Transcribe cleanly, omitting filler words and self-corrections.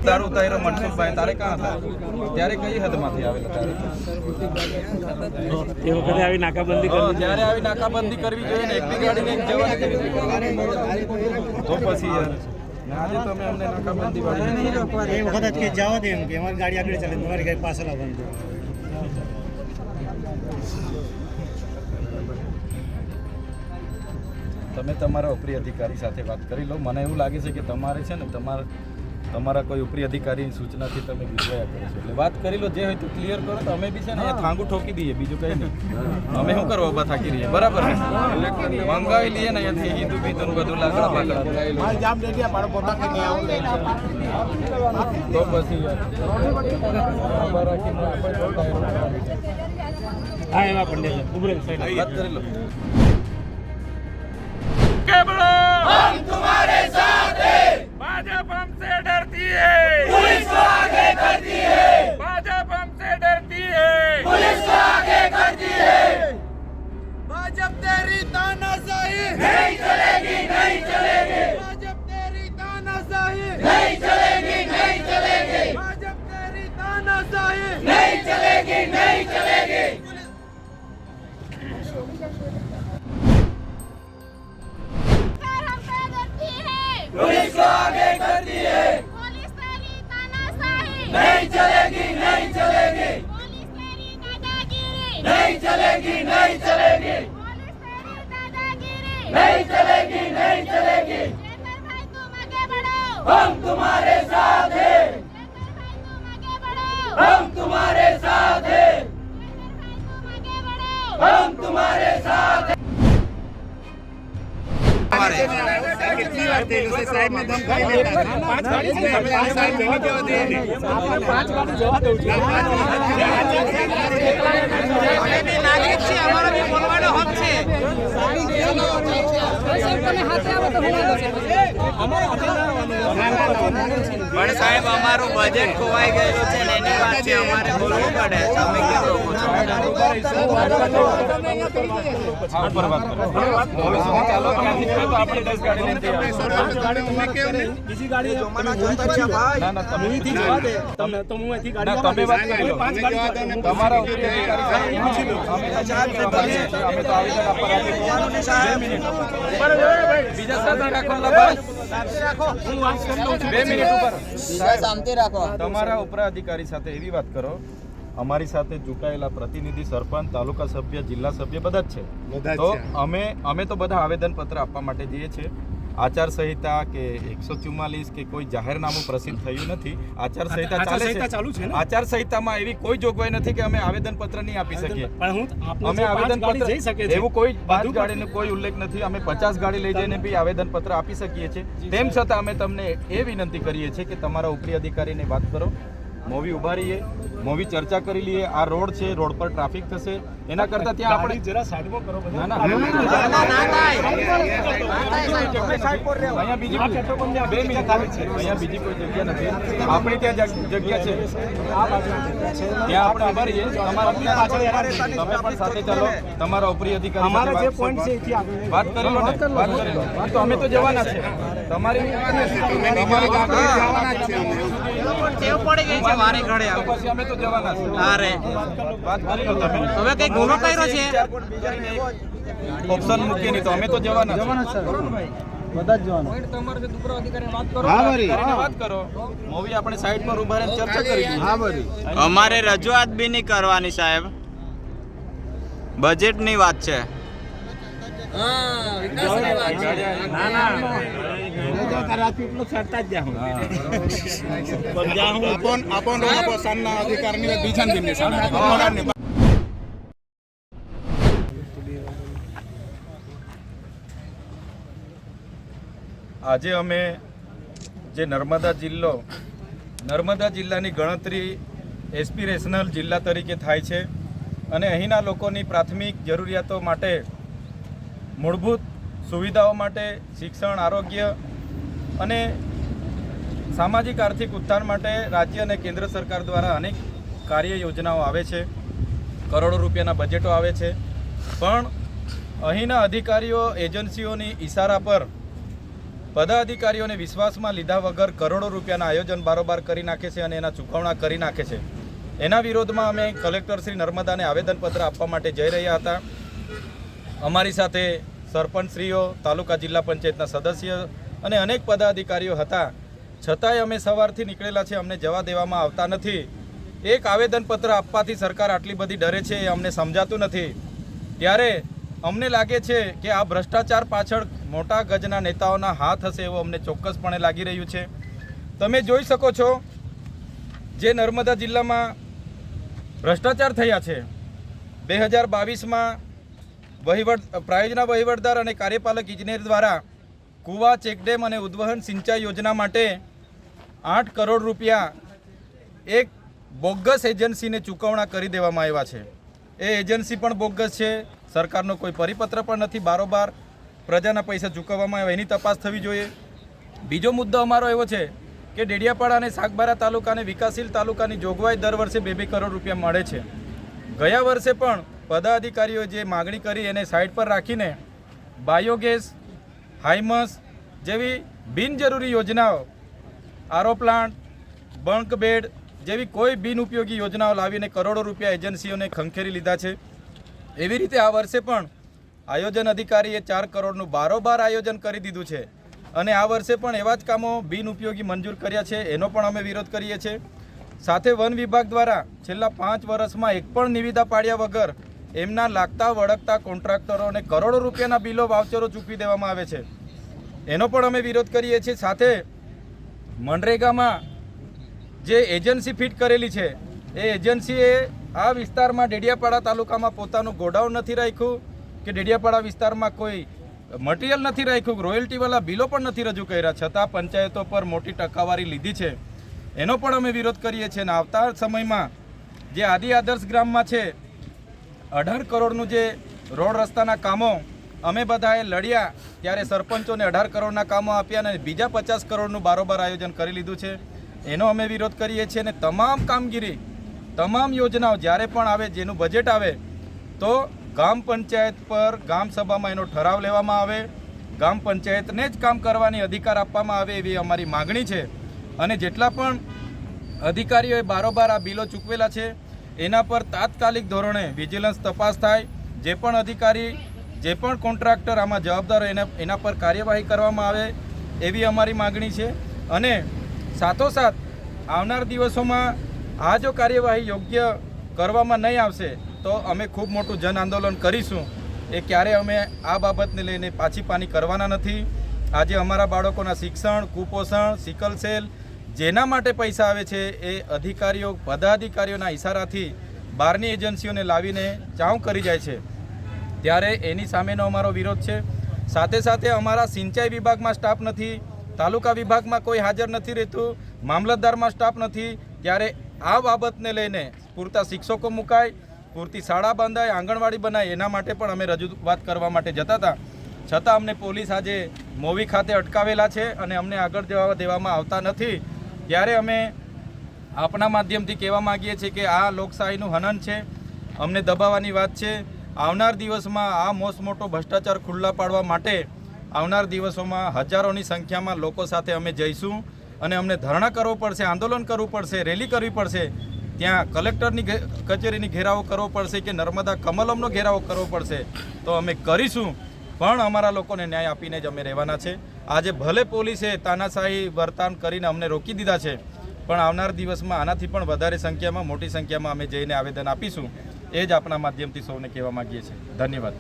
दारू उतारो मनसुख भाई तारे कहाँ था त्यारे कई हद माथी आवेला तारे એ વખતે આવી નાકાબંધી કરવી ત્યારે આવી નાકાબંધી કરવી જોઈએ ને એકલી ગાડી લઈને જવાની કેવી તો પછી યાર આજે તમે અમને નાકાબંધી વાળી એ વખત જ કે જવા દે એમ કે અમારી ગાડી આગળ ચાલે તમારી ગાડી પાછળ આવવાનું તમે તમારા ઉપરી અધિકારી સાથે વાત કરી લો મને એવું લાગે છે કે તમારે છે ને તમારા કોઈ ઉપરી અધિકારીની સૂચનાથી તમે ગુજવાયા કરો છો એટલે વાત કરી લો જે હોય તો ક્લિયર કરો તો અમે બી છે ને થાંગું ઠોકી દઈએ બીજું કંઈ નહીં અમે શું કરવા ઊભા થાકી રહીએ બરાબર ને મંગાવી લઈએ ને અહીંયાથી હિન્દુ બીજું બધું લાકડા બાકડા તો પછી હા એમાં પંડ્યા ઉભરે વાત કરી લો हम तुम्हारे साथ हैं। भाजपा हमसे डरती है, पुलिस को आगे करती है। भाजपा हमसे डरती है, पुलिस को आगे करती है। भाजपा तेरी तानाशाही नहीं चलेगी, नहीं चलेगी। भाजपा तेरी तानाशाही नहीं चलेगी, नहीं चलेगी। भाजपा तेरी तानाशाही नहीं चलेगी, नहीं चलेगी। पुलिस को आगे करती है, पुलिस तेरी तानाशाही नहीं चलेगी, नहीं चलेगी। पुलिस तेरी दादागिरी नहीं चलेगी, नहीं चलेगी। पुलिस तेरी दादागिरी नहीं चलेगी, नहीं चलेगी। चेतन भाई तुम आगे बढ़ो, हम तुम्हारे साथ हैं। चेतन भाई तुम आगे बढ़ो, हम तुम्हारे साथ हैं। चेतन भाई तुम आगे बढ़ो, हम तुम्हारे साथ हैं। कितनी बार थे उसे साइड में दम खाई लेता था 5 गाड़ी से साइड में क्या होते हैं आपने 5 गाड़ी जवा दो અમે નાગરિક છે અમારો બી બોલવાનો હક છે પણ સાહેબ અમારું બજેટ ખોવાઈ ગયેલું છે ને એની વાત છે અમારે બોલવું પડે તમે કેમ રોકો છો ચાલો ત્યાંથી તો આપણે 10 ગાડી લઈને ગાડી તમે કેમ ને બીજી ગાડી જમાના જોતા છે ભાઈ ના ના તમે થી જવા દે તમે તો હું અહીંથી ગાડી તમે વાત કરી લો 5 ગાડી તમારા ઉપરી અધિકારી પૂછી લો અમે તો આવેદન આપવા રાજી છીએ 2 મિનિટ બીજા સાથે રાખો બસ હું વાત કરી લઉં છું 2 મિનિટ ઉપર શાંતિ રાખો તમારા ઉપરા અધિકારી સાથે એવી વાત કરો અમારી સાથે ચૂંટાયેલા પ્રતિનિધિ સરપંચ તાલુકા સભ્ય જિલ્લા સભ્ય બધા જ છે તો અમે તો બધા આવેદન પત્ર આપવા માટે જઈએ છીએ આચાર સંહિતા કે 144 કે કોઈ જાહેરનામું પ્રસિદ્ધ થયું નથી આચાર સંહિતા ચાલુ છે આચાર સંહિતામાં એવી કોઈ જોગવાઈ નથી કે અમે આવેદન પત્ર નહીં આપી શકીએ અમે આવેદન પત્ર એવું કોઈ 5 ગાડીનો કોઈ ઉલ્લેખ નથી અમે 50 ગાડી લઈ જઈને બી આવેદન પત્ર આપી શકીએ છીએ તેમ છતાં અમે તમને એ વિનંતી કરીએ છીએ કે તમારા ઉપરી અધિકારીને વાત કરો મોવી ઉભા રહીએ મોવી ચર્ચા કરી લઈએ આ રોડ છે રોડ પર ટ્રાફિક થશે એના કરતા ત્યાં આપણે જરા સાઈડમાં કરો ના ના અહીંયા બીજી 2 મિનિટ ખાલી છે અહીંયા બીજી કોઈ જગ્યા નથી આપણી ત્યાં જગ્યા છે ત્યાં આપણે ઉભા રહીએ તમારા પાછળ તમે પણ સાથે ચાલો તમારા ઉપરી અધિકારી અમારા જે પોઈન્ટ છે એથી આગળ વાત કરી લો ને વાત કરી લો તો અમે તો જવાના છે તમારી જવાના છે ટેવ પડી ગઈ છે વારે ઘડે પછી અમે તો જવાના છે અરે વાત કરી લો તમે હવે કઈ ગુનો કર્યો છે ઓપ્શન મૂકીએ નહીં તો અમે તો જવાના છે બધા જ જવાના તમારે જે ઉપરો અધિકારીને વાત કરો હા ભરી વાત કરો મોવી આપણે સાઈડ પર ઉભા રહીને ચર્ચા કરી હા ભરી અમારે રજૂઆત બી નહીં કરવાની સાહેબ બજેટની વાત છે આજે અમે જે નર્મદા જિલ્લાની ગણતરી એસ્પિરેશનલ જિલ્લા તરીકે થાય છે અને અહીંના લોકોની પ્રાથમિક જરૂરિયાતો માટે મૂળભૂત સુવિધાઓ માટે શિક્ષણ આરોગ્ય અને સામાજિક આર્થિક ઉત્થાન માટે રાજ્ય અને કેન્દ્ર સરકાર દ્વારા અનેક કાર્ય યોજનાઓ આવે છે, કરોડો રૂપિયાના બજેટો આવે છે, પણ અહીંના અધિકારીઓ એજન્સીઓની ઈશારા પર પદાધિકારીઓને વિશ્વાસમાં લીધા વગર કરોડો રૂપિયાના આયોજન બારોબાર કરી નાખે છે અને એના ચૂકવણા કરી નાખે છે. એના વિરોધમાં અમે કલેક્ટર શ્રી નર્મદાને આવેદનપત્ર આપવા માટે જઈ રહ્યા હતા. અમારી સાથે સરપંચશ્રીઓ, તાલુકા જિલ્લા પંચાયતના સદસ્ય અને અનેક પદાધિકારીઓ હતા. છતાંય અમે સવારથી નીકળેલા છે, અમને જવા દેવામાં આવતા નથી. એક આવેદનપત્ર આપવાથી સરકાર આટલી બધી ડરે છે એ અમને સમજાતું નથી. ત્યારે અમને લાગે છે કે આ ભ્રષ્ટાચાર પાછળ મોટા ગજના નેતાઓના હાથ હશે એવું અમને ચોક્કસપણે લાગી રહ્યું છે. તમે જોઈ શકો છો જે નર્મદા જિલ્લામાં ભ્રષ્ટાચાર થયા છે. 2022માં પ્રાયોજના વહીવટદાર અને કાર્યપાલક ઇજનેર દ્વારા કુવા, ચેકડેમ અને ઉદ્વહન સિંચાઈ યોજના માટે 8 કરોડ રૂપિયા એક બોગસ એજન્સીને ચૂકવણા કરી દેવામાં આવ્યા છે. એ એજન્સી પણ બોગસ છે. સરકારનો કોઈ પરિપત્ર પણ નથી બારોબાર પ્રજાના પૈસા ચૂકવવામાં આવે, એની તપાસ થવી જોઈએ. બીજો મુદ્દો અમારો એવો છે કે ડેડિયાપાડા અને સાગબારા તાલુકાને વિકાસશીલ તાલુકાની જોગવાઈ દર વર્ષે 2-2 કરોડ રૂપિયા મળે છે. ગયા વર્ષે પણ પદાધિકારીઓ જે માગણી કરી એને સાઈડ પર રાખીને બાયોગેસ, હાઇમસ જેવી બિનજરૂરી યોજનાઓ, આરો પ્લાન્ટ, બંક બેડ જેવી કોઈ બિનઉપયોગી યોજનાઓ લાવીને કરોડો રૂપિયા એજન્સીઓને ખંખેરી લીધા છે. એવી રીતે આ વર્ષે પણ આયોજન અધિકારીએ 4 કરોડનું બારોબાર આયોજન કરી દીધું છે અને આ વર્ષે પણ એવા જ કામો બિનઉપયોગી મંજૂર કર્યા છે. એનો પણ અમે વિરોધ કરીએ છીએ. સાથે વન વિભાગ દ્વારા છેલ્લા 5 વર્ષમાં એક પણ નિવિદા પાડ્યા વગર એમના લાગતા વળગતા કોન્ટ્રાક્ટરોને કરોડો રૂપિયાના બિલો, વાઉચરો ચૂકવી દેવામાં આવે છે. એનો પણ અમે વિરોધ કરીએ છીએ. સાથે મનરેગામાં જે એજન્સી ફિટ કરેલી છે એ એજન્સીએ આ વિસ્તારમાં ડેડિયાપાડા તાલુકામાં પોતાનું ગોડાઉન નથી રાખ્યું કે ડેડિયાપાડા વિસ્તારમાં કોઈ મટીરિયલ નથી રાખ્યું, રોયલ્ટીવાળા બિલો પણ નથી રજૂ કર્યા, છતાં પંચાયતો પર મોટી ટકાવારી લીધી છે. એનો પણ અમે વિરોધ કરીએ છીએ. અને આવતા સમયમાં જે આદિ આદર્શ ગ્રામમાં છે 18 કરોડનું જે રોડ રસ્તાના કામો અમે બધાએ લડ્યા ત્યારે સરપંચોને 18 કરોડના કામો આપ્યા અને બીજા 50 કરોડનું બારોબાર આયોજન કરી લીધું છે. એનો અમે વિરોધ કરીએ છીએ. અને તમામ કામગીરી, તમામ યોજનાઓ જ્યારે પણ આવે, જેનું બજેટ આવે તો ગામ પંચાયત પર ગામ સભામાં એનો ઠરાવ લેવામાં આવે, ગામ પંચાયતને જ કામ કરવાની અધિકાર આપવામાં આવે એવી અમારી માગણી છે. અને જેટલા પણ અધિકારીઓએ બારોબાર આ બિલો ચૂકવેલા છે એના પર તાત્કાલિક ધોરણે વિજિલન્સ તપાસ થાય. જે પણ અધિકારી, જે પણ કોન્ટ્રાક્ટર આમાં જવાબદાર હોય એના પર કાર્યવાહી કરવામાં આવે એવી અમારી માગણી છે. અને સાથોસાથ આવનાર દિવસોમાં આ જો કાર્યવાહી યોગ્ય કરવામાં નહીં આવશે તો અમે ખૂબ મોટું જન આંદોલન કરીશું. એ ક્યારે અમે આ બાબતને લઈને પાછી પાની કરવાના નથી. આજે અમારા બાળકોના શિક્ષણ, કુપોષણ, સિકલ સેલ જેના માટે પૈસા આવે છે એ અધિકારીઓ, પદાધિકારીઓના ઇશારાથી બહારની એજન્સીઓને લાવીને ચાઉં કરી જાય છે. ત્યારે એની સામેનો અમારો વિરોધ છે. સાથે સાથે અમારા સિંચાઈ વિભાગમાં સ્ટાફ નથી, તાલુકા વિભાગમાં કોઈ હાજર નથી રહેતું, મામલતદારમાં સ્ટાફ નથી. ત્યારે આ બાબતને લઈને પૂરતા શિક્ષકો મુકાય, પૂરતી શાળા બંધાય, આંગણવાડી બનાય, એના માટે પણ અમે રજૂઆત કરવા માટે જતા હતા. છતાં અમને પોલીસ આજે મોવી ખાતે અટકાવેલા છે અને અમને આગળ જવા દેવામાં આવતા નથી. ત્યારે અમે આપણા માધ્યમથી કહેવા માગીએ છીએ કે આ લોકશાહીનું હનન છે, અમને દબાવવાની વાત છે. આવનાર દિવસમાં આ મોટો ભ્રષ્ટાચાર ખુલ્લા પાડવા માટે આવનાર દિવસોમાં હજારોની સંખ્યામાં લોકો સાથે અમે જઈશું અને અમને ધરણા કરવો પડશે, આંદોલન કરવું પડશે, રેલી કરવી પડશે, ત્યાં કલેક્ટરની કચેરીની ઘેરાવો કરવો પડશે કે નર્મદા કમલમનો ઘેરાવો કરવો પડશે. તો અમે કરીશું, પણ અમારા લોકોને ન્યાય આપીને જ અમે રહેવાના છે. આજે ભલે પોલીસે તાનાશાહી વર્તન કરીને અમને રોકી દીધા છે, પણ આવનાર દિવસમાં આનાથી પણ વધારે સંખ્યામાં, મોટી સંખ્યામાં અમે જઈને આવેદન આપીશું. એ જ આપણા માધ્યમથી સૌને કહેવા માગીએ છીએ. ધન્યવાદ.